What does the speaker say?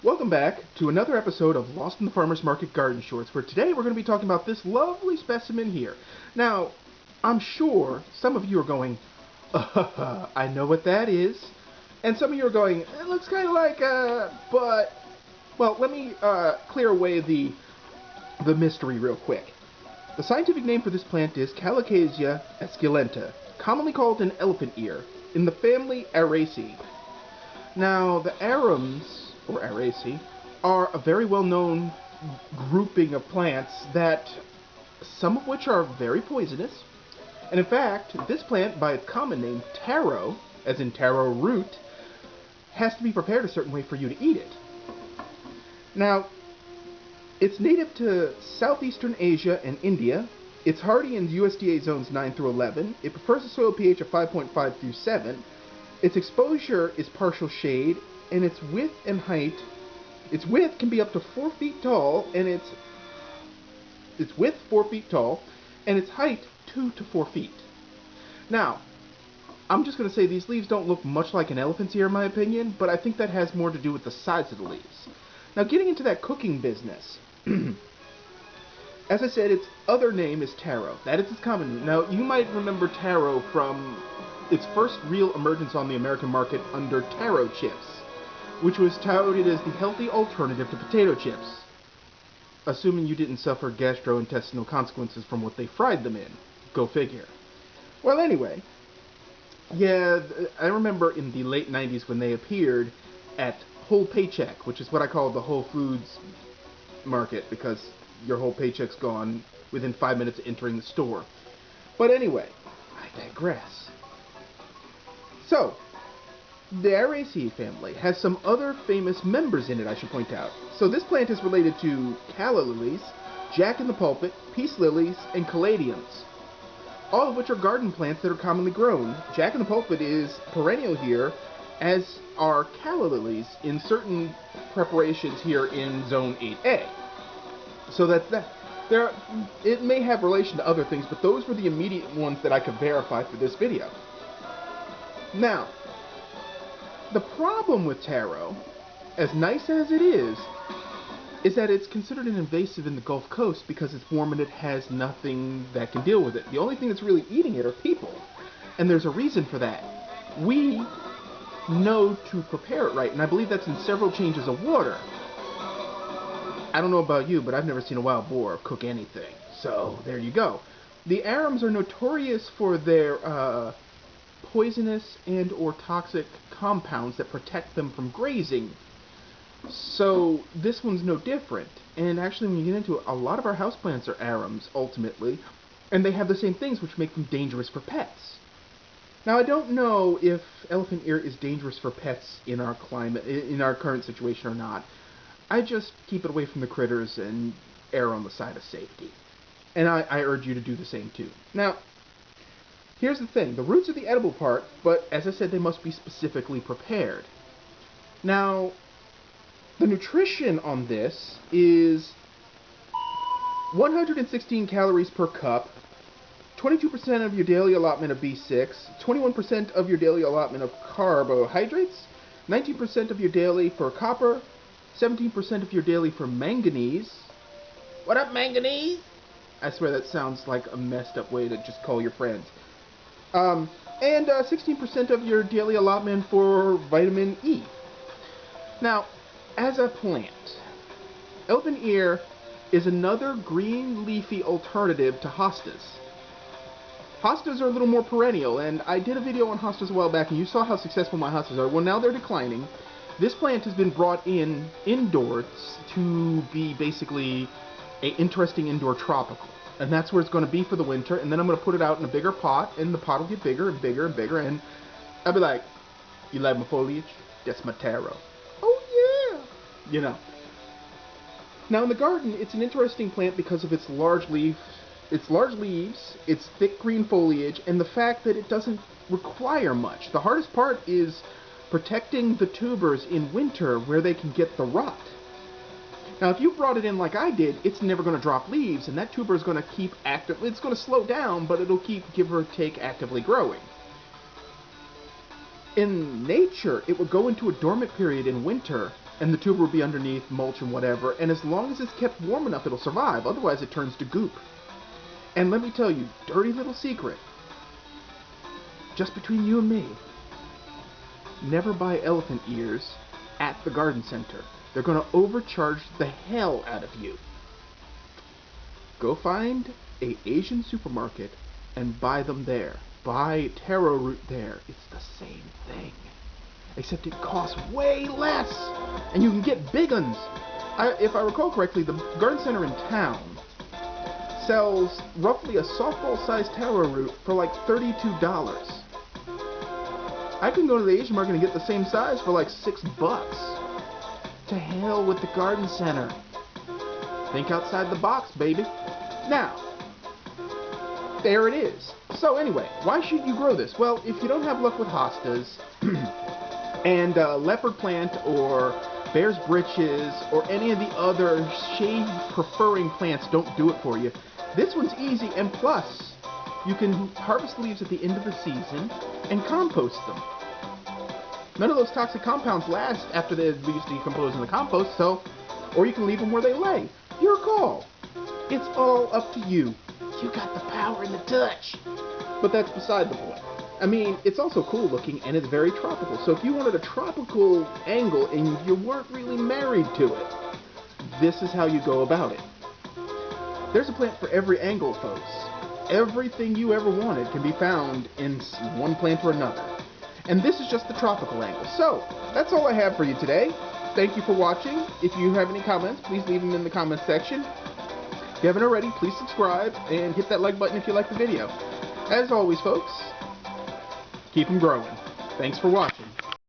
Welcome back to another episode of Lost in the Farmer's Market Garden Shorts, where today we're going to be talking about this lovely specimen here. Now, I'm sure some of you are going, I know what that is. And some of you are going, it looks kind of like, but... Well, let me clear away the mystery real quick. The scientific name for this plant is Colocasia esculenta, commonly called an elephant ear, in the family Araceae. Now, the arums, or Araceae, are a very well-known grouping of plants that, some of which are very poisonous. And in fact, this plant, by its common name, taro, as in taro root, has to be prepared a certain way for you to eat it. Now, it's native to southeastern Asia and India. It's hardy in USDA zones 9 through 11. It prefers a soil pH of 5.5 through 7. Its exposure is partial shade, and its width and height, its width can be up to 4 feet tall, and its width 4 feet tall, and its height 2 to 4 feet. Now, I'm just going to say these leaves don't look much like an elephant's ear in my opinion, but I think that has more to do with the size of the leaves. Now, getting into that cooking business, as I said, its other name is taro. That is its common name. Now, you might remember taro from its first real emergence on the American market under Taro Chips, which was touted as the healthy alternative to potato chips, assuming you didn't suffer gastrointestinal consequences from what they fried them in. Go figure. Well, anyway, yeah, I remember in the late 90s when they appeared at Whole Paycheck, which is what I call the Whole Foods market, because your whole paycheck's gone within 5 minutes of entering the store. But anyway, I digress. So, the Araceae family has some other famous members in it, I should point out. So this plant is related to calla lilies, jack-in-the-pulpit, peace lilies, and caladiums, all of which are garden plants that are commonly grown. Jack-in-the-pulpit is perennial here, as are calla lilies in certain preparations here in Zone 8A. So that's that. It may have relation to other things, but those were the immediate ones that I could verify for this video. Now, the problem with taro, as nice as it is that it's considered an invasive in the Gulf Coast because it's warm and it has nothing that can deal with it. The only thing that's really eating it are people, and there's a reason for that. We know to prepare it right, and I believe that's in several changes of water. I don't know about you, but I've never seen a wild boar cook anything, so there you go. The arums are notorious for their poisonous and or toxic compounds that protect them from grazing. So this one's no different. And actually, when you get into it, a lot of our houseplants are arums, ultimately, and they have the same things which make them dangerous for pets. Now, I don't know if elephant ear is dangerous for pets in our climate, in our current situation or not. I just keep it away from the critters and err on the side of safety. And I urge you to do the same too. Now, here's the thing. The roots are the edible part, but as I said, they must be specifically prepared. Now, the nutrition on this is 116 calories per cup, 22% of your daily allotment of B6, 21% of your daily allotment of carbohydrates, 19% of your daily for copper, 17% of your daily for manganese. What up, manganese? I swear that sounds like a messed up way to just call your friends. And 16% of your daily allotment for vitamin E. Now, as a plant, elephant ear is another green leafy alternative to hostas. Hostas are a little more perennial, and I did a video on hostas a while back, and you saw how successful my hostas are. Well, now they're declining. This plant has been brought in indoors to be basically an interesting indoor tropical. And that's where it's going to be for the winter, and then I'm going to put it out in a bigger pot, and the pot will get bigger and bigger and bigger, and I'll be like, you like my foliage? That's my taro. Oh yeah! You know. Now in the garden, it's an interesting plant because of its large leaves, its thick green foliage, and the fact that it doesn't require much. The hardest part is protecting the tubers in winter where they can get the rot. Now, if you brought it in like I did, it's never going to drop leaves, and that tuber is going to keep active. It's going to slow down, but it'll keep, give or take, actively growing. In nature, it would go into a dormant period in winter, and the tuber will be underneath mulch and whatever, and as long as it's kept warm enough, it'll survive. Otherwise, it turns to goop. And let me tell you, dirty little secret, just between you and me, never buy elephant ears at the garden center. They're going to overcharge the hell out of you. Go find a Asian supermarket and buy them there. Buy Taro Root there. It's the same thing, except it costs way less, and you can get big ones. If I recall correctly, the garden center in town sells roughly a softball-sized Taro Root for like $32. I can go to the Asian market and get the same size for like $6. To hell with the garden center. Think outside the box, baby. Now, there it is. So anyway, why should you grow this? Well, if you don't have luck with hostas, and leopard plant or bear's britches or any of the other shade-preferring plants don't do it for you, this one's easy, and plus, you can harvest leaves at the end of the season and compost them. None of those toxic compounds last after they're used to decompose in the compost, so, or you can leave them where they lay. Your call. It's all up to you. You got the power and the touch. But that's beside the point. I mean, it's also cool looking, and it's very tropical. So if you wanted a tropical angle and you weren't really married to it, this is how you go about it. There's a plant for every angle, folks. Everything you ever wanted can be found in one plant or another. And this is just the tropical angle. So, that's all I have for you today. Thank you for watching. If you have any comments, please leave them in the comments section. If you haven't already, please subscribe and hit that like button if you like the video. As always, folks, keep them growing. Thanks for watching.